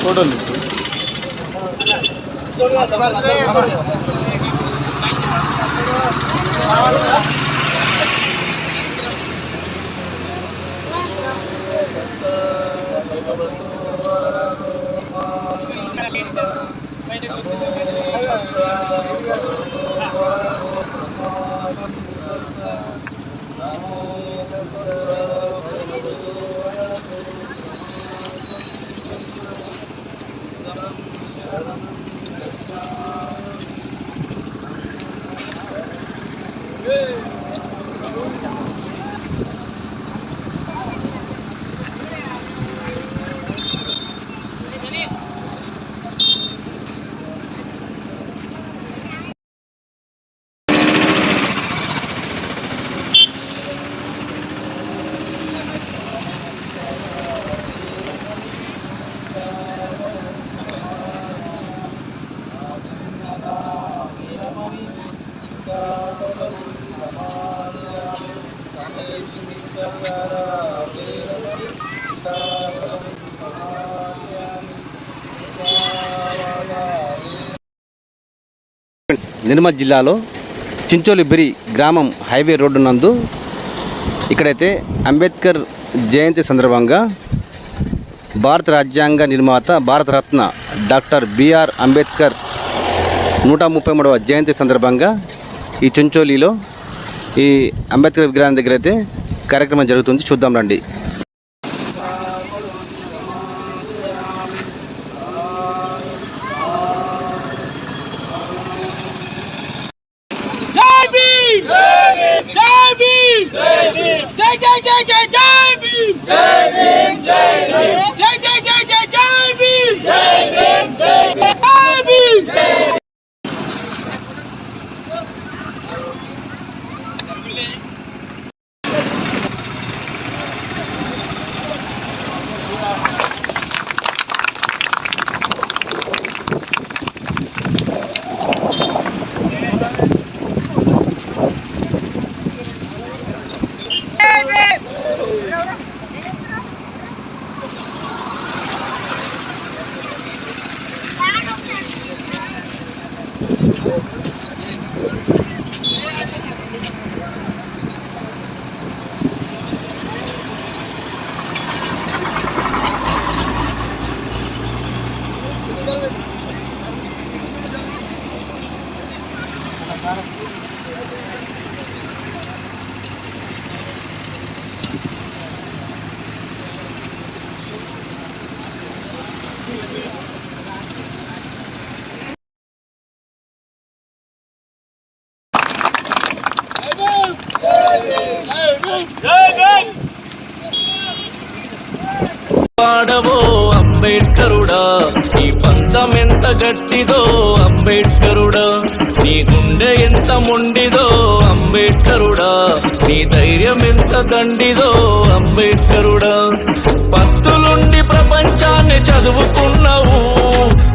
ఫోటోలు నిర్మల్ జిల్లాలో చించోలిబిరి గ్రామం హైవే రోడ్డు నందు ఇక్కడైతే అంబేద్కర్ జయంతి సందర్భంగా భారత రాజ్యాంగ నిర్మాత భారతరత్న డాక్టర్ బిఆర్ అంబేద్కర్ 133వ జయంతి సందర్భంగా ఈ చించోలిలో ఈ అంబేద్కర్ విగ్రహం దగ్గర అయితే కార్యక్రమం జరుగుతుంది. చూద్దాం రండి. పాడవో అంబేడ్కరుడా, నీ పంతం ఎంత గట్టిదో అంబేడ్కరుడా, నీ గుండె ఎంత మొండిదో అంబేడ్కరుడా, నీ ధైర్యం ఎంత దండిదో అంబేడ్కరుడా. పస్తులుండి ప్రపంచాన్ని చదువుకున్నావు,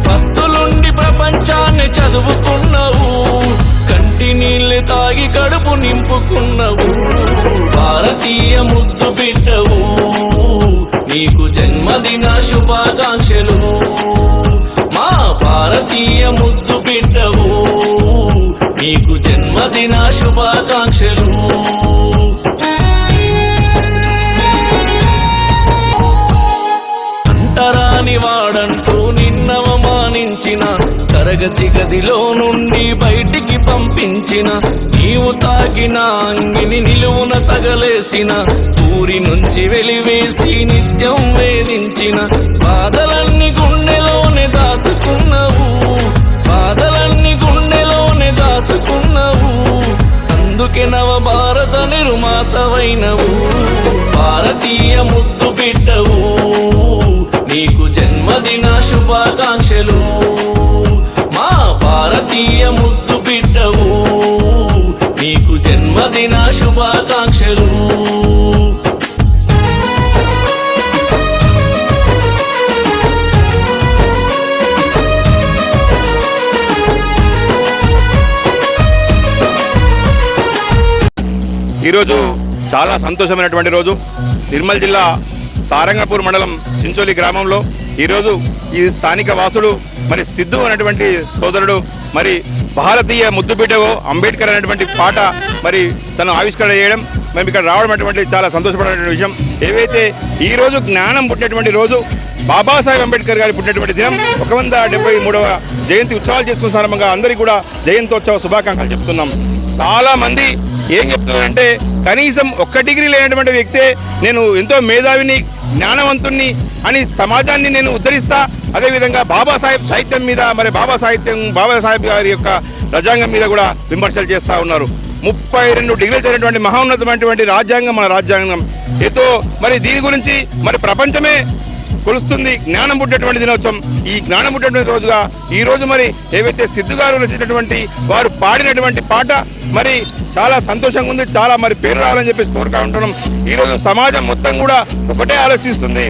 పస్తులుండి ప్రపంచాన్ని చదువుకున్నావు, కంటి నీళ్ళు తాగి కడుపు నింపుకున్నావు, భారతీయ ముద్దు బిడ్డవు, నీకు జన్మదిన శుభాకాంక్షలు, మా భారతీయ ముద్దు బిడ్డవు, నీకు జన్మదిన శుభాకాంక్షలు. అంటరాని వాడంటూ నిన్నవమానించిన, తరగతి గదిలో నుండి బయటికి పంపించిన, నీవు తాకిన అంగిని నిలువున తగలేసిన, ఊరి నుంచి వెలివేసి నిత్యం వేధించిన, బాధలన్నీ గుండెలోనే దాసుకున్నావు, బాధలన్నీ గుండెలోనే దాసుకున్నావు, అందుకే నవ భారత నిర్మాతవైనవు, భారతీయ ముద్దు బిడ్డవు, నీకు జన్మదిన శుభాకాంక్షలు, మా భారతీయ ముద్దు బిడ్డవు, నీకు జన్మదిన శుభాకాంక్షలు. ఈరోజు చాలా సంతోషమైనటువంటి రోజు. నిర్మల్ జిల్లా సారంగపూర్ మండలం చించోలి గ్రామంలో ఈరోజు ఈ స్థానిక వాసుడు మరి సిద్ధు అనేటువంటి సోదరుడు మరి భారతీయ ముద్దుబిడ్డవో అంబేద్కర్ అనేటువంటి పాట మరి తను ఆవిష్కరణ చేయడం మేము ఇక్కడ రావడం అటువంటి చాలా సంతోషపడినటువంటి విషయం. ఏవైతే ఈరోజు జ్ఞానం పుట్టినటువంటి రోజు బాబాసాహెబ్ అంబేద్కర్ గారి పుట్టినటువంటి దినం 173వ జయంతి ఉత్సవాలు చేసుకున్న సందర్భంగా అందరికీ కూడా జయంతోత్సవ శుభాకాంక్షలు చెప్తున్నాం. చాలామంది ఏం చెప్తున్నారంటే కనీసం 1 డిగ్రీ లేనటువంటి వ్యక్తే నేను ఎంతో మేధావిని జ్ఞానవంతుణ్ణి అని సమాజాన్ని నేను ఉద్ధరిస్తా. అదేవిధంగా బాబాసాహెబ్ సాహిత్యం మీద మరి బాబాసాహెబ్ గారి యొక్క రాజ్యాంగం మీద కూడా విమర్శలు చేస్తూ ఉన్నారు. 32 డిగ్రీలు చేరినటువంటి మహోన్నతమైనటువంటి రాజ్యాంగం మన రాజ్యాంగం. ఏదో మరి దీని గురించి మరి ప్రపంచమే కొలుస్తుంది జ్ఞానం పుట్టినటువంటి దినోత్సవం. ఈ జ్ఞానం పుట్టినటువంటి రోజుగా ఈరోజు మరి ఏవైతే సిద్ధు గారు రచించినటువంటి వారు పాడినటువంటి పాట మరి చాలా సంతోషంగా ఉంది. చాలా మరి పేరు రావాలని చెప్పేసి కోరుతా ఉంటున్నాం. ఈరోజు సమాజం మొత్తం కూడా ఒకటే ఆలోచిస్తుంది.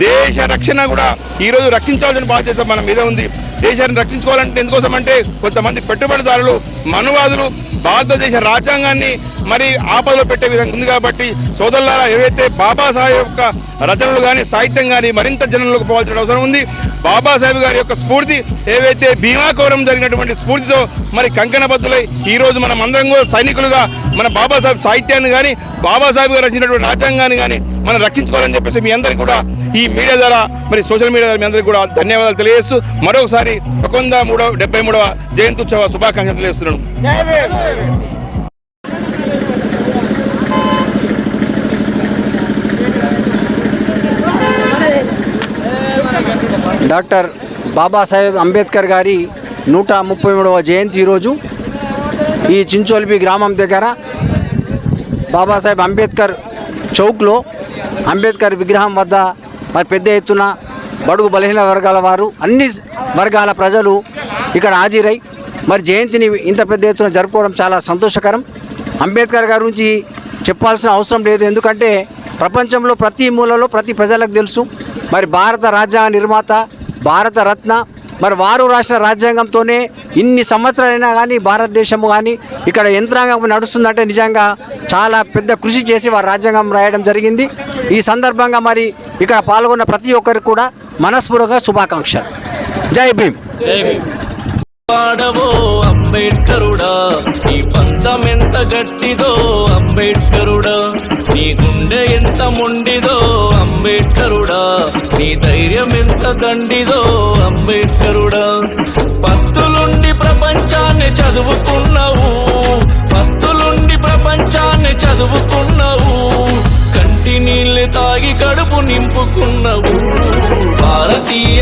దేశ రక్షణ కూడా ఈరోజు రక్షించాల్సిన బాధ్యత మన మీద ఉంది. దేశాన్ని రక్షించుకోవాలంటే ఎందుకోసం అంటే కొంతమంది పెట్టుబడిదారులు మనువాదులు భారతదేశ రాజ్యాంగాన్ని మరి ఆపదలో పెట్టే విధంగా ఉంది. కాబట్టి సోదరులారా, ఏవైతే బాబాసాహెబ్ యొక్క రచనలు కానీ సాహిత్యం కానీ మరింత జనంలోకి పోవాల్సిన అవసరం ఉంది. బాబాసాహెబ్ గారి యొక్క స్ఫూర్తి ఏవైతే భీమాకోరం జరిగినటువంటి స్ఫూర్తితో మరి కంకణబద్దులై ఈరోజు మనం అందరం కూడా సైనికులుగా మన బాబాసాహెబ్ సాహిత్యాన్ని కానీ బాబాసాహెబ్ గారు రచించినటువంటి రాజ్యాంగాన్ని కానీ మనం రక్షించుకోవాలని చెప్పేసి మీ అందరికీ కూడా ఈ మీడియా ద్వారా మరి సోషల్ మీడియా ద్వారా మీ అందరికీ కూడా ధన్యవాదాలు తెలియజేస్తూ మరొకసారి 173వ జయంత్యుత్సవ శుభాకాంక్షలు తెలియజేస్తున్నాను. డాక్టర్ బాబాసాహెబ్ అంబేద్కర్ గారి 133వ జయంతి ఈరోజు ఈ చించోల్బి గ్రామం దగ్గర బాబాసాహెబ్ అంబేద్కర్ చౌక్లో అంబేద్కర్ విగ్రహం వద్ద మరి పెద్ద ఎత్తున బడుగు బలహీన వర్గాల వారు అన్ని వర్గాల ప్రజలు ఇక్కడ హాజరై మరి జయంతిని ఇంత పెద్ద ఎత్తున జరుపుకోవడం చాలా సంతోషకరం. అంబేద్కర్ గారి గురించి చెప్పాల్సిన అవసరం లేదు, ఎందుకంటే ప్రపంచంలో ప్రతి మూలలో ప్రతి ప్రజలకు తెలుసు. మరి భారత రాజ్యాంగ నిర్మాత, భారత రత్న, మరి వారు రాష్ట్ర రాజ్యాంగంతోనే ఇన్ని సంవత్సరాలైనా కానీ భారతదేశము కానీ ఇక్కడ యంత్రాంగం నడుస్తుందంటే నిజంగా చాలా పెద్ద కృషి చేసి వారు రాజ్యాంగం రాయడం జరిగింది. ఈ సందర్భంగా మరి ఇక్కడ పాల్గొన్న ప్రతి ఒక్కరికి కూడా మనస్ఫూర్తిగా శుభాకాంక్షలు. జై భీమ్. పాడవో అంబేడ్కరుడా, నీ పంతం ఎంత గట్టిదో అంబేడ్కరుడా, నీ గుండె ఎంత మొండిదో అంబేడ్కరుడా, నీ ధైర్యం ఎంత దండిదో అంబేడ్కరుడా. పస్తులుండి ప్రపంచాన్ని చదువుకున్నావు, పస్తులుండి ప్రపంచాన్ని చదువుకున్నావు, కంటి నీళ్ళు తాగి కడుపు నింపుకున్నావు. భారతీయ